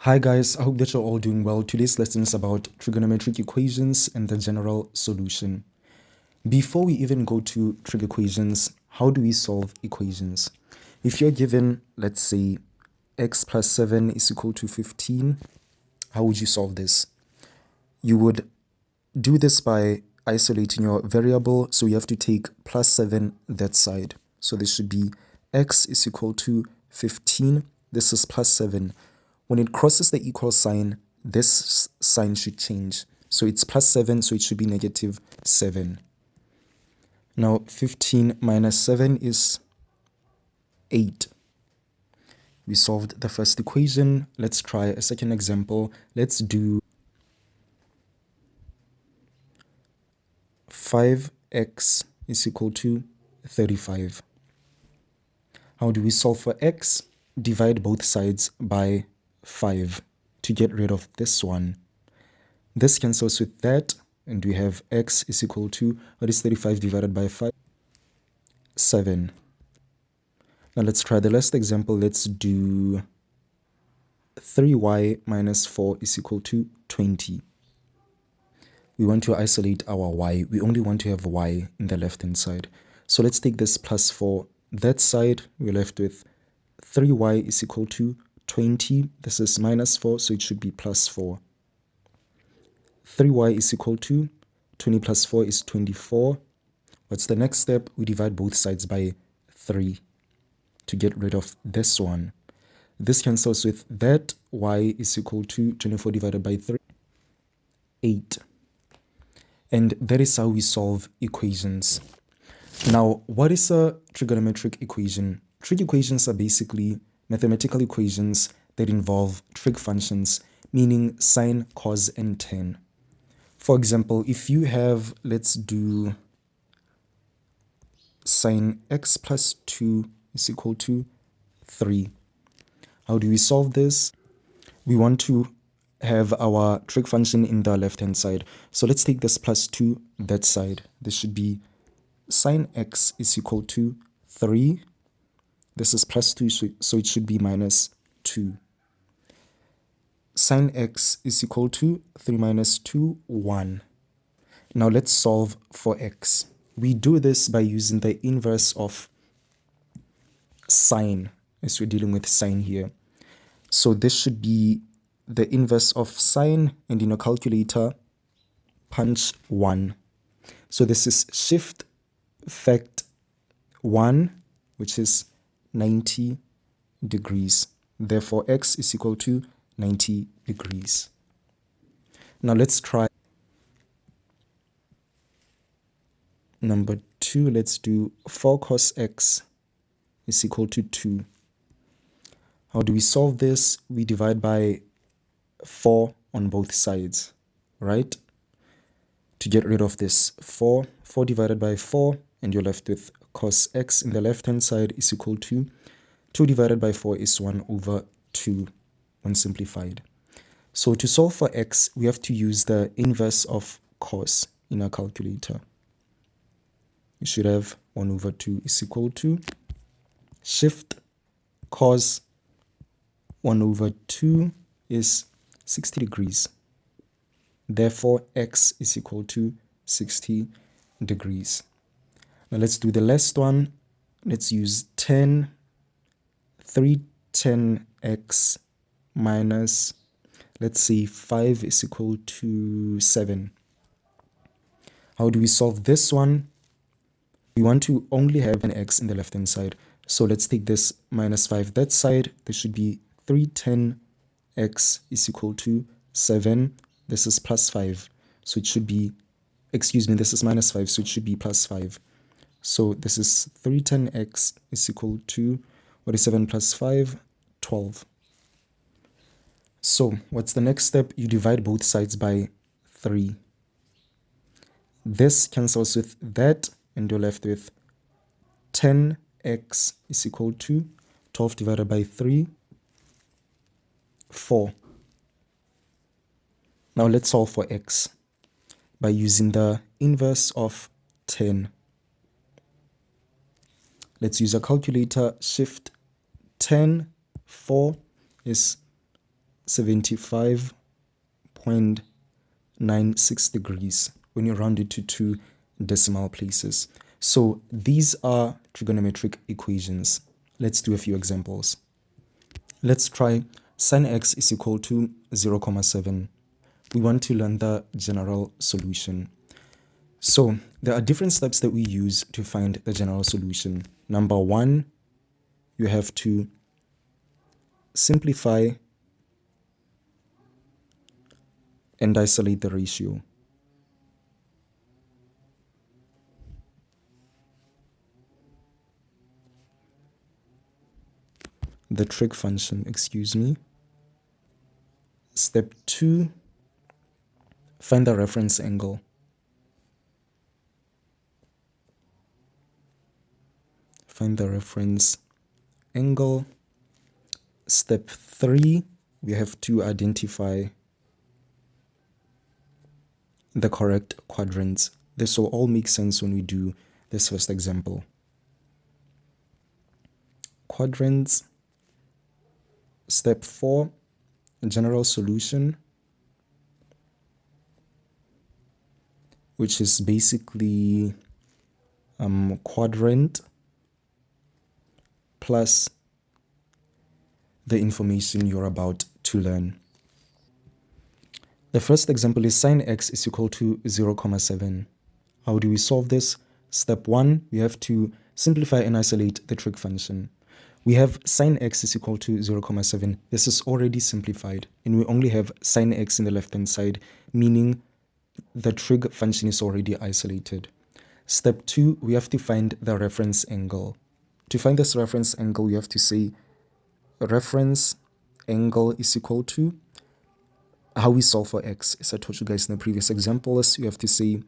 Hi guys, I hope that you're all doing well. Today's lesson is about trigonometric equations and the general solution. Before we even go to trig equations, how do we solve equations? If you're given, let's say, x plus 7 is equal to 15, how would you solve this? You would do this by isolating your variable, so you have to take plus 7 that side. So this should be x is equal to 15. This is plus 7. When it crosses the equal sign, this sign should change. So it's plus 7, so it should be negative 7. Now 15 minus 7 is 8. We solved the first equation. Let's try a second example. Let's do 5x is equal to 35. How do we solve for x? Divide both sides by 5 to get rid of this one. This cancels with that, and we have x is equal to, what is 35 divided by 5? 7. Now let's try the last example. Let's do 3y minus 4 is equal to 20. We want to isolate our y. We only want to have y in the left-hand side. So let's take this plus 4. That side, we're left with 3y is equal to 20. This is minus 4, so it should be plus 4. 3y is equal to 20 plus 4 is 24. What's the next step? We divide both sides by 3 to get rid of this one. This cancels with that. Y is equal to 24 divided by 3, 8. And that is how we solve equations. Now, what is a trigonometric equation? Trig equations are basically mathematical equations that involve trig functions, meaning sine, cos, and tan. For example, if you have, let's do sine x plus 2 is equal to 3. How do we solve this? We want to have our trig function in the left-hand side. So let's take this plus 2 that side. This should be sine x is equal to 3. This is plus 2, so it should be minus 2. Sine x is equal to 3 minus 2, 1. Now let's solve for x. We do this by using the inverse of sine, as we're dealing with sine here. So this should be the inverse of sine, and in your calculator, punch 1. So this is shift fact 1, which is 90 degrees. Therefore, x is equal to 90 degrees. Now let's try number 2. Let's do 4 cos x is equal to 2. How do we solve this? We divide by 4 on both sides, right? To get rid of this 4 divided by 4, and you're left with cos x in the left-hand side is equal to 2 divided by 4 is 1 over 2 when simplified. So to solve for x, we have to use the inverse of cos in our calculator. You should have 1 over 2 is equal to shift cos 1 over 2 is 60 degrees. Therefore, x is equal to 60 degrees. Now let's do the last one. Let's use 10, 310x minus, let's say 5 is equal to 7. How do we solve this one? We want to only have an x in the left-hand side. So let's take this minus 5 that side. This should be 310x is equal to 7. This is plus 5. So it should be, this is minus 5. So it should be plus 5. So this is 310x is equal to, what is 7 plus 5? 12. So what's the next step? You divide both sides by 3. This cancels with that, and you're left with 10x is equal to 12 divided by 3, 4. Now let's solve for x by using the inverse of 10. Let's use a calculator. Shift 10, 4 is 75.96 degrees when you round it to 2 decimal places. So these are trigonometric equations. Let's do a few examples. Let's try sin x is equal to 0,7. We want to learn the general solution. So there are different steps that we use to find the general solution. Number one, you have to simplify and isolate the ratio. The trig function, excuse me. Step 2, find the reference angle. Find the reference angle. Step 3, we have to identify the correct quadrants. This will all make sense when we do this first example. Quadrants. Step 4, general solution, which is basically quadrant plus the information you're about to learn. The first example is sin x is equal to 0,7. How do we solve this? Step 1, we have to simplify and isolate the trig function. We have sin x is equal to 0,7. This is already simplified, and we only have sin x in the left-hand side, meaning the trig function is already isolated. Step 2, we have to find the reference angle. To find this reference angle, we have to say reference angle is equal to, how we solve for x, as I told you guys in the previous example, is you have to say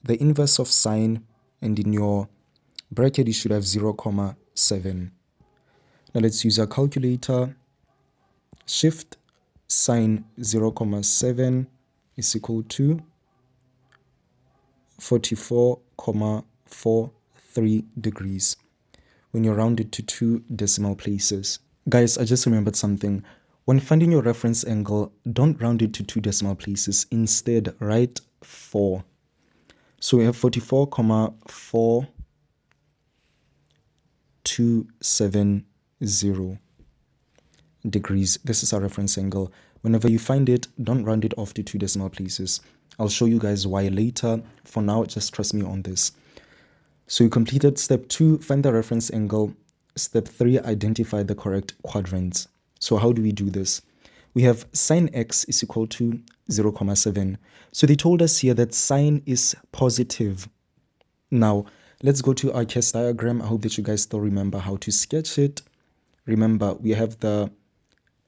the inverse of sine, and in your bracket you should have 0,7. Now let's use our calculator. Shift sine 0,7 is equal to 44,43 degrees when you round it to 2 decimal places. Guys, I just remembered something. When finding your reference angle, don't round it to 2 decimal places. Instead, write 4. So we have 44,4270 degrees. This is our reference angle. Whenever you find it, don't round it off to 2 decimal places. I'll show you guys why later. For now, just trust me on this. So you completed step 2, find the reference angle. Step 3, identify the correct quadrants. So how do we do this? We have sin x is equal to 0,7. So they told us here that sine is positive. Now, let's go to our case diagram. I hope that you guys still remember how to sketch it. Remember, we have the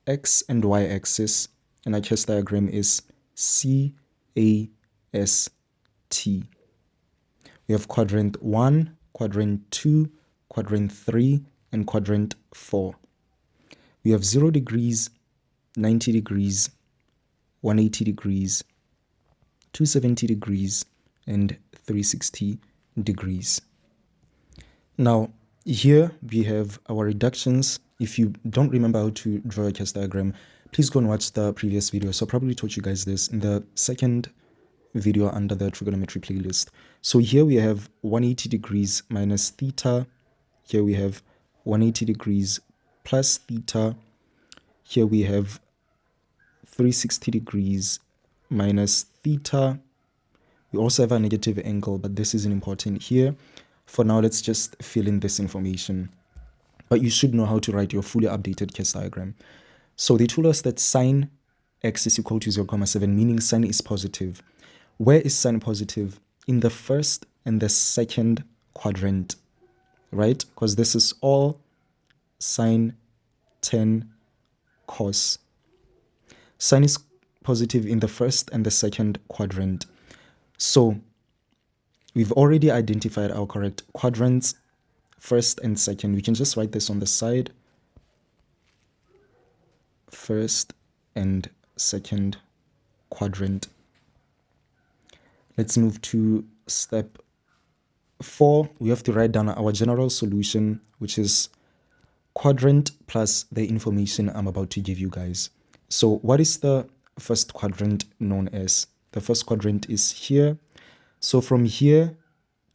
x and y axis, and our case diagram is CAST. We have quadrant 1, quadrant 2, quadrant 3, and quadrant 4. We have 0 degrees, 90 degrees, 180 degrees, 270 degrees, and 360 degrees. Now, here we have our reductions. If you don't remember how to draw a cast diagram, please go and watch the previous video. So I probably taught you guys this in the second video under the trigonometry playlist. So here we have 180 degrees minus theta. Here we have 180 degrees plus theta. Here we have 360 degrees minus theta. We also have a negative angle, but this isn't important here. For now, let's just fill in this information. But you should know how to write your fully updated case diagram. So they told us that sine x is equal to 0,7, meaning sine is positive. Where is sine positive? In the first and the second quadrant, right? Because this is all sine 10 cos. Sine is positive in the first and the second quadrant. So we've already identified our correct quadrants, first and second. We can just write this on the side. First and second quadrant. Let's move to step 4. We have to write down our general solution, which is quadrant plus the information I'm about to give you guys. So what is the first quadrant known as? The first quadrant is here. So from here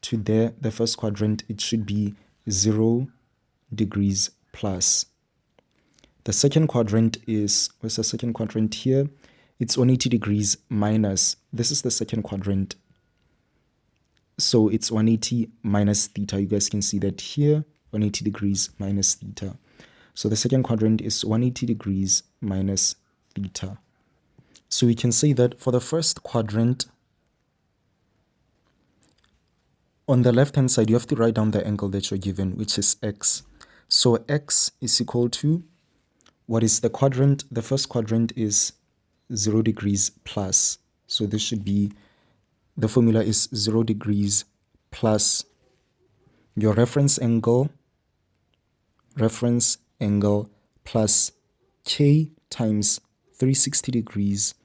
to there, the first quadrant, it should be 0 degrees plus. The second quadrant is, what's the second quadrant here? It's 180 degrees minus. This is the second quadrant. So it's 180 minus theta. You guys can see that here, 180 degrees minus theta. So the second quadrant is 180 degrees minus theta. So we can say that for the first quadrant, on the left-hand side, you have to write down the angle that you're given, which is x. So x is equal to, what is the quadrant? The first quadrant is 0 degrees plus. So this should be, the formula is 0 degrees plus your reference angle plus k times 360 degrees,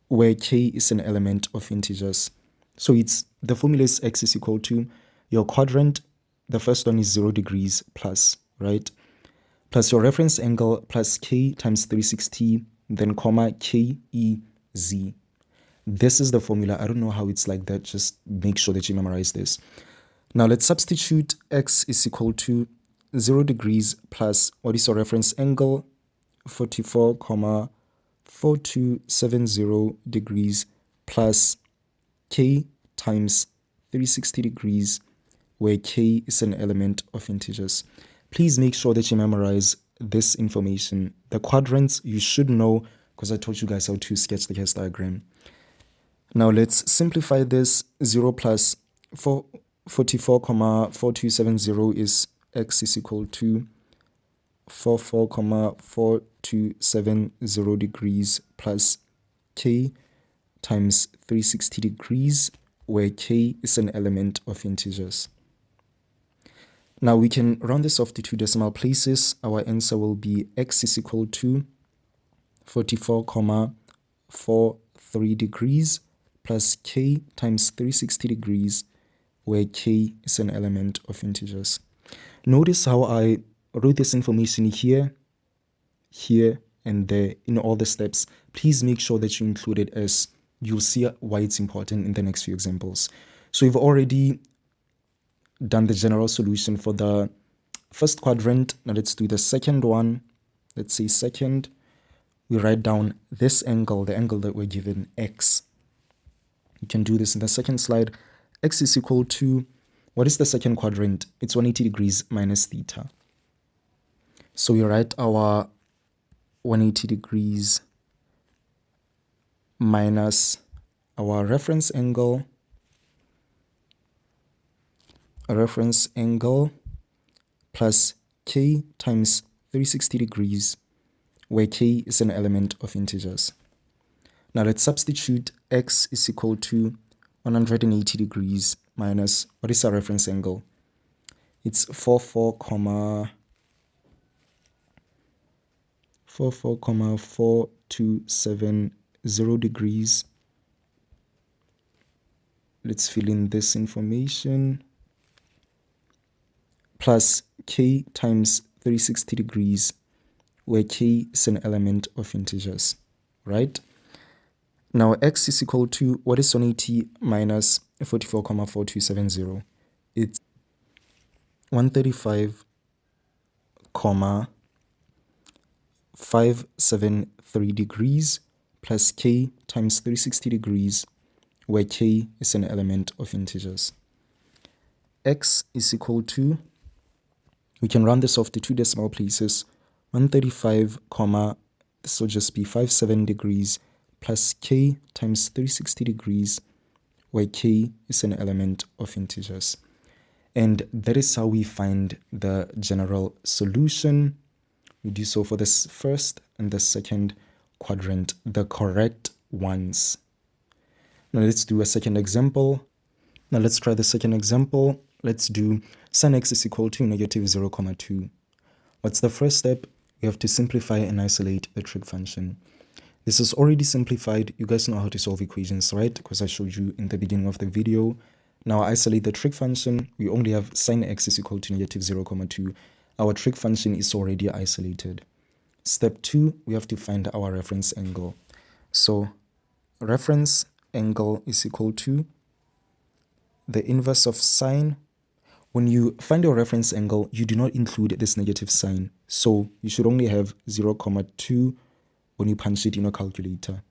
where k is an element of integers. So it's, the formula is x is equal to your quadrant, the first one is 0 degrees plus, right? Plus your reference angle plus k times 360, then comma k e z. This is the formula. I don't know how it's like that. Just make sure that you memorize this. Now let's substitute x is equal to 0 degrees plus, what is your reference angle? 44,4270 degrees plus k times 360 degrees, where k is an element of integers. Please make sure that you memorize this information. The quadrants you should know, because I taught you guys how to sketch the case diagram. Now let's simplify this. 0 plus 44,4270 is x is equal to 44,4270 degrees plus k times 360 degrees, where k is an element of integers. Now we can round this off to 2 decimal places. Our answer will be x is equal to 44,43 degrees plus k times 360 degrees, where k is an element of integers. Notice how I wrote this information here, here, and there in all the steps. Please make sure that you include it, as you'll see why it's important in the next few examples. So we've already done the general solution for the first quadrant. Now let's do the second one. Let's say second. We write down this angle, the angle that we're given, x. You can do this in the second slide. X is equal to, what is the second quadrant? It's 180 degrees minus theta. So we write our 180 degrees minus our reference angle, plus k times 360 degrees, where k is an element of integers. Now let's substitute x is equal to 180 degrees minus, what is our reference angle? It's 44,4270 degrees. Let's fill in this information. Plus k times 360 degrees, where k is an element of integers, right? Now x is equal to, what is 180 minus 44,4270? It's 135,573 degrees plus k times 360 degrees, where k is an element of integers. X is equal to, we can round this off to 2 decimal places, 135, this will just be 57 degrees plus k times 360 degrees, where k is an element of integers. And that is how we find the general solution. We do so for this first and the second quadrant, the correct ones. Now let's do a second example. Now let's try the second example. Let's do sin x is equal to negative 0,2. What's the first step? We have to simplify and isolate the trig function. This is already simplified. You guys know how to solve equations, right? Because I showed you in the beginning of the video. Now isolate the trig function. We only have sin x is equal to negative 0,2. Our trig function is already isolated. Step 2, we have to find our reference angle. So reference angle is equal to the inverse of sine. When you find your reference angle, you do not include this negative sign. So you should only have 0,2 when you punch it in a calculator.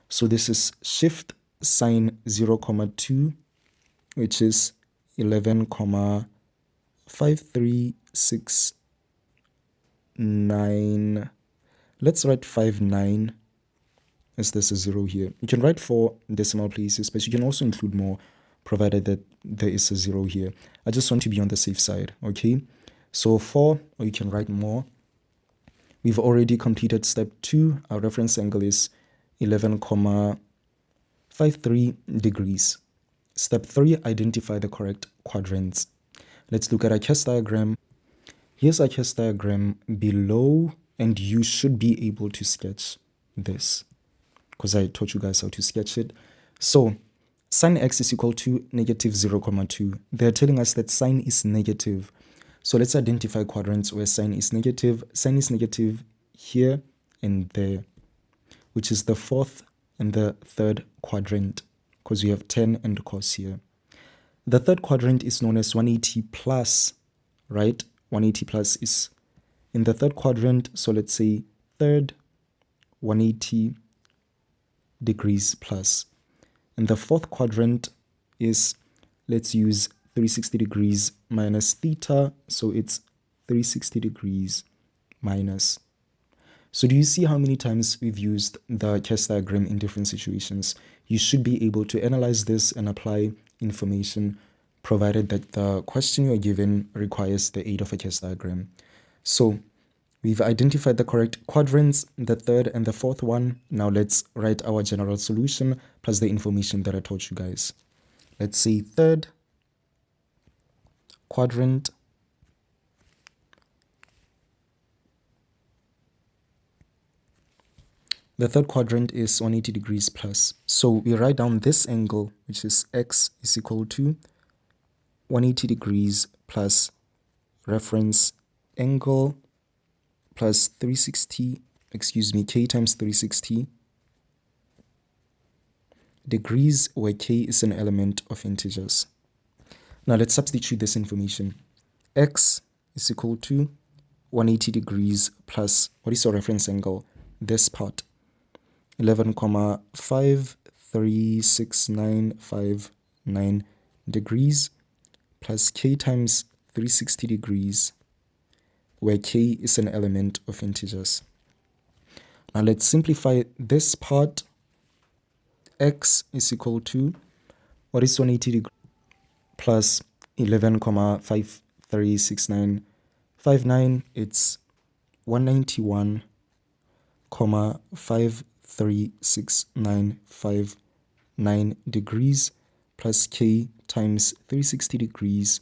So this is shift sine 0,2, which is 11,5369. Let's write 59 as there's a 0 here. You can write 4 decimal places, but you can also include more, provided that there is a 0 here. I just want to be on the safe side, okay? So 4, or you can write more. We've already completed step 2. Our reference angle is 11,53 degrees. Step 3, identify the correct quadrants. Let's look at our case diagram. Here's our case diagram below, and you should be able to sketch this because I taught you guys how to sketch it. So sine x is equal to negative 0,2. They're telling us that sine is negative. So let's identify quadrants where sine is negative. Sine is negative here and there, which is the fourth and the third quadrant, because we have 10 and cos here. The third quadrant is known as 180 plus, right? 180 plus is in the third quadrant. So let's say third 180 degrees plus. And the fourth quadrant is, let's use 360 degrees minus theta. So it's 360 degrees minus. So do you see how many times we've used the case diagram in different situations? You should be able to analyze this and apply information, provided that the question you're given requires the aid of a case diagram. So we've identified the correct quadrants, the third and the fourth one. Now let's write our general solution plus the information that I taught you guys. Let's say third quadrant The third quadrant is 180 degrees plus. So we write down this angle, which is x is equal to 180 degrees plus reference angle plus 360, k times 360 degrees, where k is an element of integers. Now let's substitute this information. X is equal to 180 degrees plus, what is our reference angle? This part, 11,536959 degrees plus k times 360 degrees, where k is an element of integers. Now let's simplify this part. X is equal to, what is 180 degrees plus 11,536959? It's 191,536,959 degrees plus k times 360 degrees,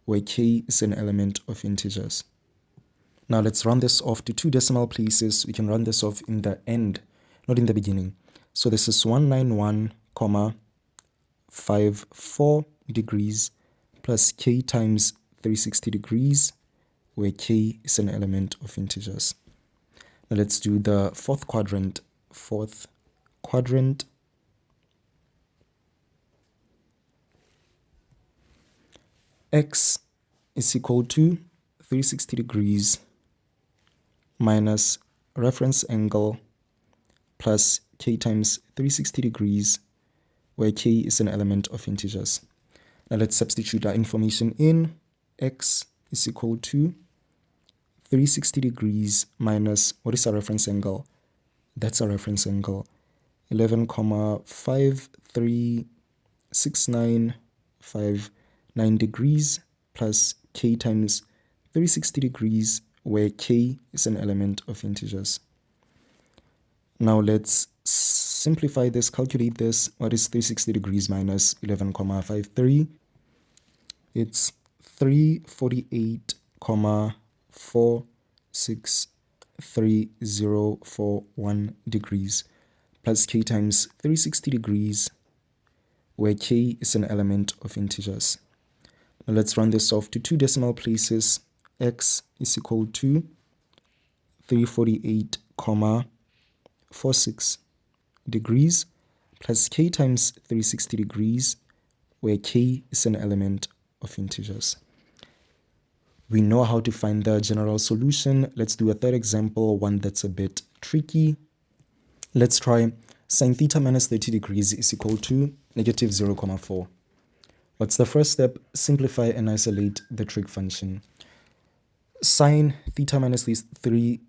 where k is an element of integers. Now let's round this off to 2 decimal places. We can round this off in the end, not in the beginning. So this is 191,54 degrees plus k times 360 degrees, where k is an element of integers. Now let's do the fourth quadrant. Fourth quadrant. X is equal to 360 degrees minus reference angle plus k times 360 degrees, where k is an element of integers. Now let's substitute our information in. X is equal to 360 degrees minus, what is our reference angle? That's our reference angle, 11,536959 degrees plus k times 360 degrees, where k is an element of integers. Now let's simplify this, calculate this. What is 360 degrees minus 11,53? It's 348,463,041 degrees plus k times 360 degrees, where k is an element of integers. Now let's round this off to 2 decimal places. X is equal to 348,46 degrees plus k times 360 degrees, where k is an element of integers. We know how to find the general solution. Let's do a third example, one that's a bit tricky. Let's try sine theta minus 30 degrees is equal to negative 0,4. What's the first step? Simplify and isolate the trig function. Sine theta minus 30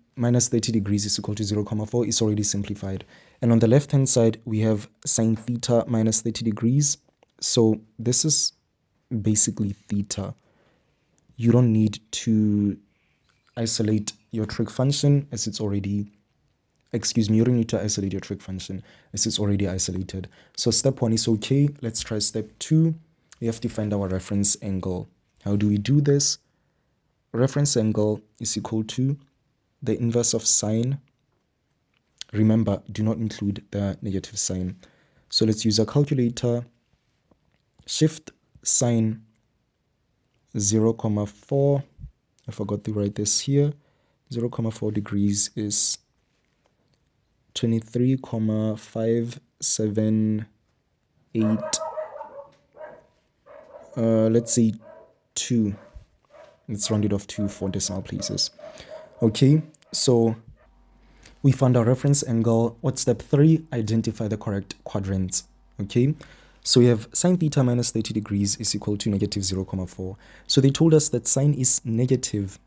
degrees is equal to 0,4 is already simplified. And on the left-hand side, we have sine theta minus 30 degrees. So this is basically theta. You don't need to isolate your trig function as it's already, you don't need to isolate your trig function as it's already isolated. So step 1 is okay. Let's try step 2. We have to find our reference angle. How do we do this? Reference angle is equal to the inverse of sine. Remember, do not include the negative sign. So let's use a calculator. Shift sine 0,4. I forgot to write this here. 0,4 degrees is 23,578. Let's say 2. Let's round it off to 4 decimal places. Okay, so we found our reference angle. What's step 3? Identify the correct quadrants. Okay, so we have sine theta minus 30 degrees is equal to negative 0,4. So they told us that sine is negative.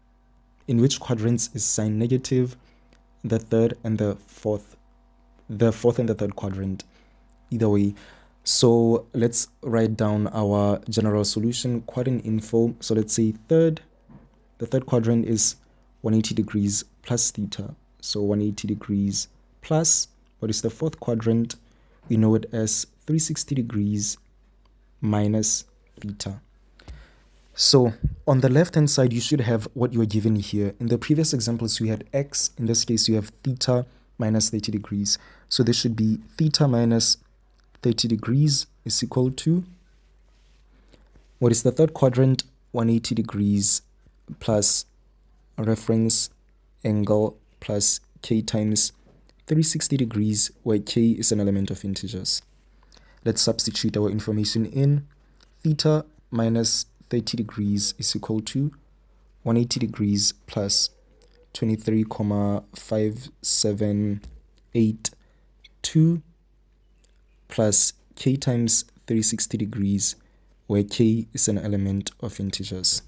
In which quadrants is sine negative? The third and the fourth. The fourth and the third quadrant. Either way. So let's write down our general solution, quadrant info. So let's say the third quadrant is 180 degrees plus theta. So 180 degrees plus, what is the fourth quadrant? We know it as 360 degrees minus theta. So on the left hand side, you should have what you're given here. In the previous examples, we had x. In this case, you have theta minus 30 degrees. So this should be theta minus 30 degrees is equal to, what is the third quadrant? 180 degrees plus reference angle plus k times 360 degrees, where k is an element of integers. Let's substitute our information in. Theta minus 30 degrees is equal to 180 degrees plus 23,578 plus k times 360 degrees, where k is an element of integers.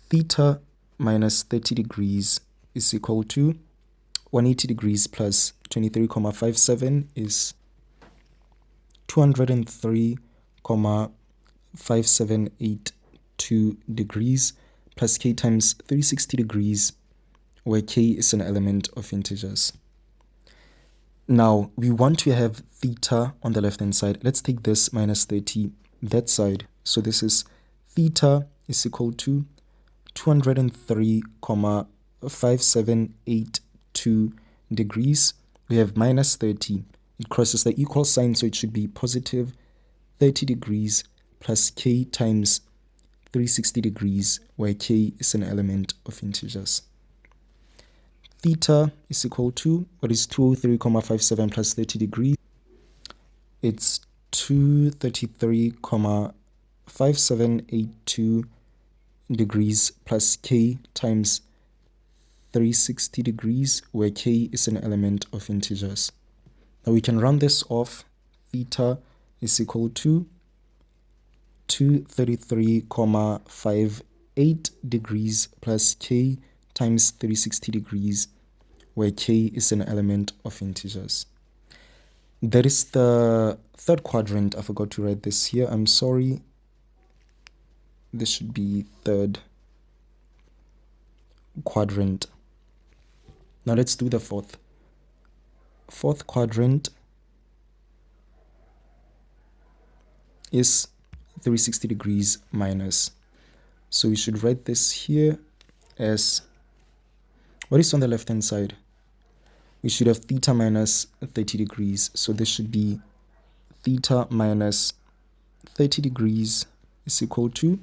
Theta minus 30 degrees is equal to 180 degrees plus 23,57 is 203,578 degrees plus k times 360 degrees, where k is an element of integers. Now, we want to have theta on the left-hand side. Let's take this minus 30 that side. So this is theta is equal to 203,578 degrees. We have minus 30. It crosses the equal sign, so it should be positive 30 degrees plus k times 360 degrees, where k is an element of integers. Theta is equal to, what is 203,57 plus 30 degrees? It's 233,5782 degrees plus k times 360 degrees, where k is an element of integers. Now we can round this off. Theta is equal to 233,58 degrees plus k times 360 degrees, where k is an element of integers. That is the third quadrant. I forgot to write this here. I'm sorry. This should be third quadrant. Now let's do the fourth. Fourth quadrant is 360 degrees minus. So we should write this here as, what is on the left hand side? We should have theta minus 30 degrees. So this should be theta minus 30 degrees is equal to,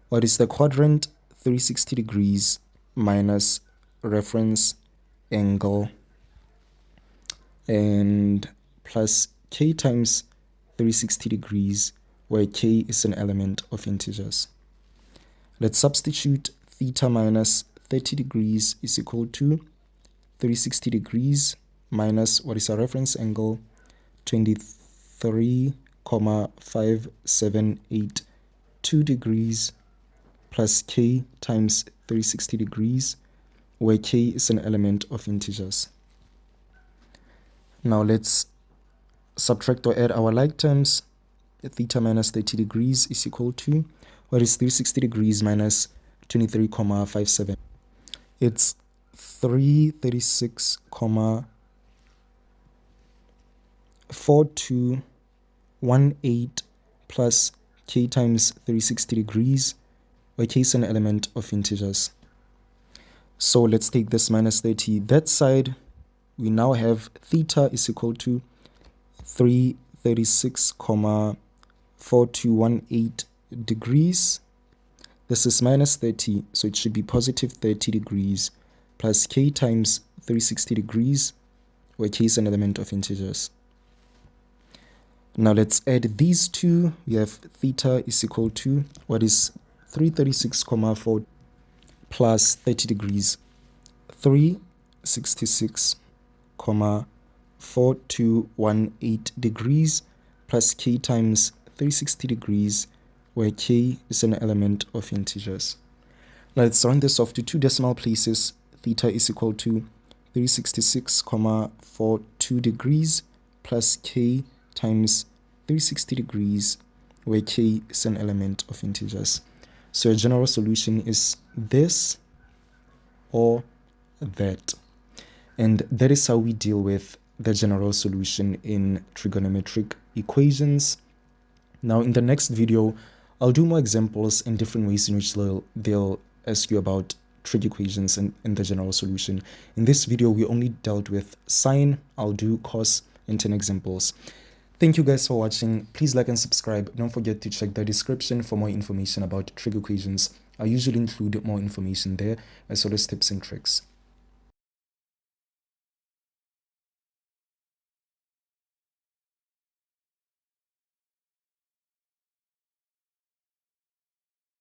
what is the quadrant? 360 degrees minus reference angle and plus k times 360 degrees, where k is an element of integers. Let's substitute theta minus 30 degrees is equal to 360 degrees minus what is our reference angle, 23,578 degrees, plus k times 360 degrees, where k is an element of integers. Now let's subtract or add our like terms. Theta minus 30 degrees is equal to, what is 360 degrees minus 23,578? It's 336,4218 plus k times 360 degrees, where k is an element of integers. So let's take this minus 30 that side. We now have theta is equal to 336,4218 degrees. This is minus 30, so it should be positive 30 degrees plus k times 360 degrees, where k is an element of integers. Now let's add these two. We have theta is equal to, what is 336,4 plus 30 degrees, 366,4218 degrees plus k times 360 degrees, where k is an element of integers. Now let's round this off to two decimal places. Theta is equal to 366,42 degrees plus k times 360 degrees, where k is an element of integers. So a general solution is this or that. And that is how we deal with the general solution in trigonometric equations. Now in the next video, I'll do more examples and different ways in which they'll ask you about trig equations and the general solution. In this video, we only dealt with sine. I'll do cos and 10 examples. Thank you guys for watching. Please like and subscribe. Don't forget to check the description for more information about trig equations. I usually include more information there, as well as tips and tricks.